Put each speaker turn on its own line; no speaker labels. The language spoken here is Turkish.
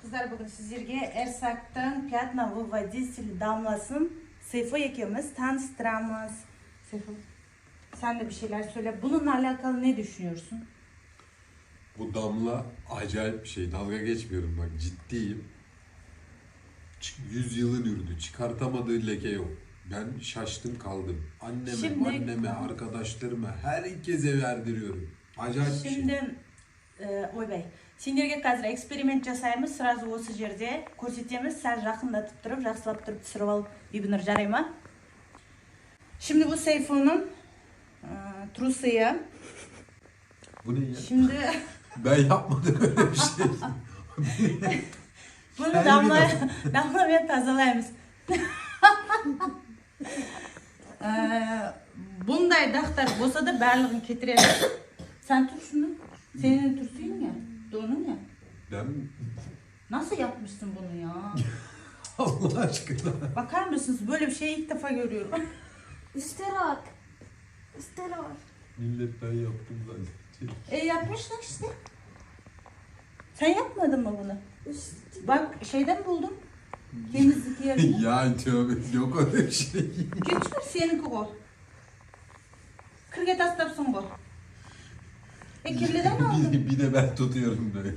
Kızlar bugün sizlerge Ersak'tan Pятновый водитель damlasın Seyfo ekimiz tanıştıramız. Seyfo, sen de bir şeyler söyle. Bununla alakalı ne düşünüyorsun?
Bu damla acayip bir şey. Dalga geçmiyorum bak, ciddiyim. 100 yılın ürünü. Çıkartamadığı leke yok. Ben şaştım kaldım. Anneme, arkadaşlarıma, herkese verdiriyorum. Acayip bir şey.
Şimdi Oybay, sendерге қазір эксперимент жасаймыз, сразу осы жерде көрсетеміз, сәл жақындатып тұрып, жақсылап тұрып түсіріп алып, Бибінұр, жарай ма? Şimdi bu Seyfo'nun trusuya.
Bu ne ya?
Şimdi
Ben yapmadım öyle bir şey.
bunu
Her
damlamaya tazalayımız. Bunday dağlar olsa da bərliğini ketireriz. Sen tut şunu. Senin tursuyun ya. Donun ya.
Ben
Nasıl yapmışsın bunu ya?
Allah aşkına.
Bakar mısınız? Böyle bir şeyi ilk defa görüyorum.
Üsterak. Üsterak.
Millet ben yaptım zaten.
Yapmışlar işte. Sen yapmadın mı bunu? Bak şeyden buldum. Temizlik yerinde.
Ya tövbe, yok öyle bir şey.
Küçük seninki o. Kırge taslapsın bu. Kirliden aldın.
Bir de ben tutuyorum böyle.